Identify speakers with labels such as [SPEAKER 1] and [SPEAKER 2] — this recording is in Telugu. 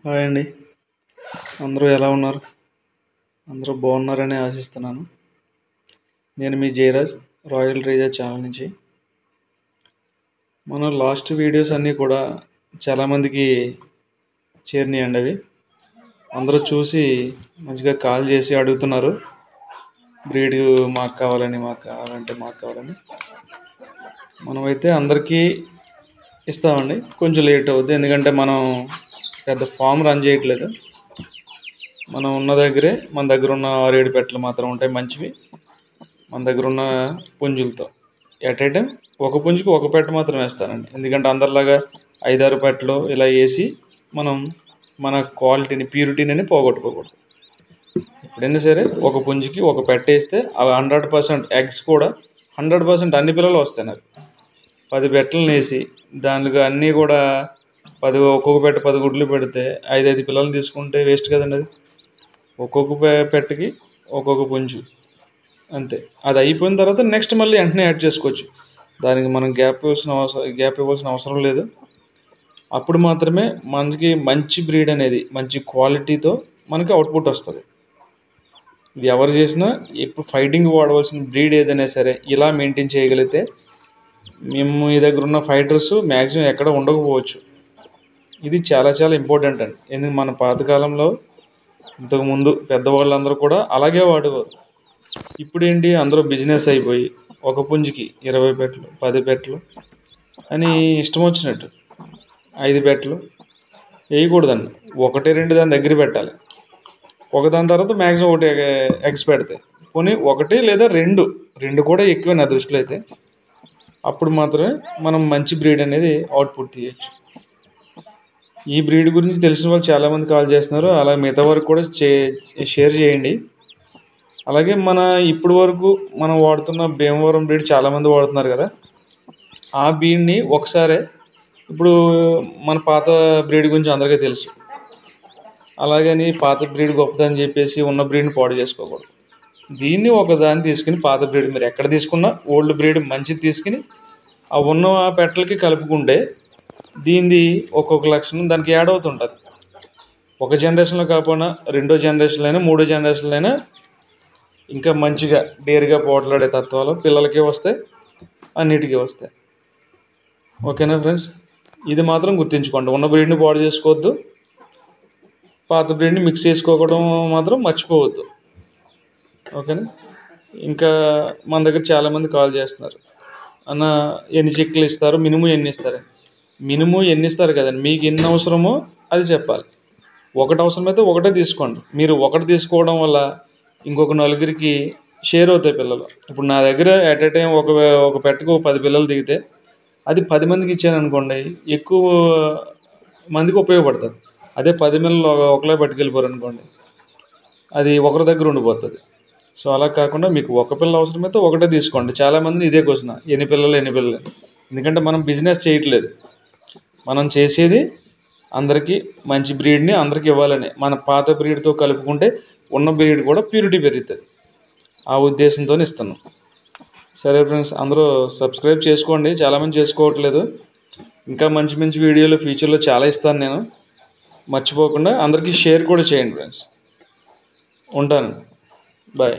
[SPEAKER 1] హాయ్ అండి. అందరూ ఎలా ఉన్నారు? అందరూ బాగున్నారని ఆశిస్తున్నాను. నేను మీ జయరాజ్, రాయల్ రేజా ఛానల్ నుంచి. మన లాస్ట్ వీడియోస్ అన్నీ కూడా చాలామందికి చేరినాయండి. అవి అందరూ చూసి మంచిగా కాల్ చేసి అడుగుతున్నారు, బ్రీడ్ మాకు కావాలని మాకు కావాలని. మనమైతే అందరికీ ఇస్తామండి. కొంచెం లేట్ అవుద్ది, ఎందుకంటే మనం పెద్ద ఫామ్ రన్ చేయట్లేదు. మనం ఉన్న దగ్గరే మన దగ్గర ఉన్న 6-7 పెట్టలు మాత్రం ఉంటాయి మంచివి. మన దగ్గర ఉన్న పుంజులతో ఎట్ ఏ టైం ఒక పుంజుకి ఒక పెట్ట మాత్రం వేస్తానండి. ఎందుకంటే అందరిలాగా 5-6 పెట్టలు ఇలా వేసి మనం మన క్వాలిటీని, ప్యూరిటీని పోగొట్టుకోకూడదు. ఎప్పుడైనా సరే ఒక పుంజుకి ఒక పెట్ట వేస్తే అవి 100% ఎగ్స్ కూడా 100% అన్ని పిల్లలు వస్తాయి. నాకు 10 పెట్టలను వేసి దానికి అన్నీ కూడా ఒక్కొక్క పెట్ట 10 గుడ్లు పెడితే 5 పిల్లలు తీసుకుంటే వేస్ట్ కదండి. అది ఒక్కొక్క పెట్టకి ఒక్కొక్క పుంజు అంతే. అది అయిపోయిన తర్వాత నెక్స్ట్ మళ్ళీ వెంటనే యాడ్ చేసుకోవచ్చు. దానికి మనం గ్యాప్ ఇవ్వాల్సిన అవసరం లేదు. అప్పుడు మాత్రమే మనకి మంచి బ్రీడ్ అనేది, మంచి క్వాలిటీతో మనకి అవుట్పుట్ వస్తుంది. ఇది ఎవరు చేసినా ఇప్పుడు ఫైటింగ్ వాడవలసిన బ్రీడ్ ఏదైనా సరే ఇలా మెయింటైన్ చేయగలిగితే, మేము మీ దగ్గర ఉన్న ఫైటర్స్ మ్యాక్సిమం ఎక్కడ ఉండకపోవచ్చు. ఇది చాలా చాలా ఇంపార్టెంట్ అండి. ఎందుకు మన పాతకాలంలో ఇంతకుముందు పెద్దవాళ్ళందరూ కూడా అలాగే వాడేవారు. ఇప్పుడు ఏంటి, అందరూ బిజినెస్ అయిపోయి ఒక పుంజుకి 20 పెట్టలు 10 పెట్టలు అని ఇష్టం వచ్చినట్టు 5 పెట్టలు వేయకూడదండి. 1-2 దాని దగ్గర పెట్టాలి. ఒకదాని తర్వాత మ్యాక్సిమం ఒకటి ఎగ్స్ పెడతాయి. పోనీ 1 లేదా 2 కూడా ఎక్కువ నా దృష్టిలో అయితే. అప్పుడు మాత్రమే మనం మంచి బ్రీడ్ అనేది అవుట్పుట్ తీయచ్చు. ఈ బ్రీడ్ గురించి తెలిసిన వాళ్ళు చాలామంది కాల్ చేస్తున్నారు. అలా మిగతా వరకు కూడా షేర్ చేయండి. అలాగే ఇప్పుడు వరకు మనం వాడుతున్న భీమవరం బ్రీడ్ చాలామంది వాడుతున్నారు కదా, ఆ బ్రీడ్ని ఒకసారి ఇప్పుడు మన పాత బ్రీడ్ గురించి అందరికీ తెలుసు. అలాగని పాత బ్రీడ్ గొప్పదని చెప్పేసి ఉన్న బ్రీడ్ని పాడు చేసుకోకూడదు. దీన్ని ఒకదాన్ని తీసుకుని, పాత బ్రీడ్ మీరు ఎక్కడ తీసుకున్నా ఓల్డ్ బ్రీడ్ మంచిది తీసుకుని ఆ ఉన్న పెట్టలకి కలుపుకుంటే దీనిది ఒక్కొక్క లక్షణం దానికి యాడ్ అవుతుంటుంది. ఒక జనరేషన్లో కాకపోయినా 2వ జనరేషన్లో అయినా 3వ జనరేషన్లో అయినా ఇంకా మంచిగా డేర్గా పోట్లాడే తత్వాలు పిల్లలకి వస్తాయి, అన్నిటికీ వస్తాయి. ఓకేనా ఫ్రెండ్స్? ఇది మాత్రం గుర్తుంచుకోండి. ఉన్న బ్రీడ్ని పాడు చేసుకోవద్దు, పాత బ్రీడ్ని మిక్స్ చేసుకోవడం మాత్రం మర్చిపోవద్దు. ఓకేనా? ఇంకా మన దగ్గర చాలామంది కాల్ చేస్తున్నారు, అన్న ఎన్ని చిక్కులు ఇస్తారు, మినిమం ఎన్ని ఇస్తారు. మినిమం ఎన్ని ఇస్తారు కదండి, మీకు ఎన్ని అవసరమో అది చెప్పాలి. ఒకటి అవసరమైతే ఒకటే తీసుకోండి. మీరు ఒకటి తీసుకోవడం వల్ల ఇంకొక నలుగురికి షేర్ అవుతాయి పిల్లలు. ఇప్పుడు నా దగ్గర ఎట్ ఏ టైం ఒక పెట్టకు 10 పిల్లలు దిగితే అది 10 మందికి ఇచ్చాను అనుకోండి, ఎక్కువ మందికి ఉపయోగపడుతుంది. అదే 10 పిల్లలు ఒకలే పట్టుకెళ్ళిపోరు అనుకోండి, అది ఒకరి దగ్గర ఉండిపోతుంది. సో అలా కాకుండా మీకు ఒక పిల్ల అవసరమైతే ఒకటే తీసుకోండి. చాలామంది ఇదే క్వశ్చన్, ఎన్ని పిల్లలు. ఎందుకంటే మనం బిజినెస్ చేయట్లేదు, మనం చేసేది అందరికీ మంచి బ్రీడ్ని అందరికీ ఇవ్వాలని. మన పాత బ్రీడ్తో కలుపుకుంటే ఉన్న బ్రీడ్ కూడా ప్యూరిటీ పెరుగుతుంది. ఆ ఉద్దేశంతో ఇస్తున్నాం. సరే ఫ్రెండ్స్, అందరూ సబ్స్క్రైబ్ చేసుకోండి. చాలామంది చేసుకోవట్లేదు. ఇంకా మంచి మంచి వీడియోలు ఫ్యూచర్లో చాలా ఇస్తాను నేను. మర్చిపోకుండా అందరికీ షేర్ కూడా చేయండి ఫ్రెండ్స్. ఉంటాను. బాయ్.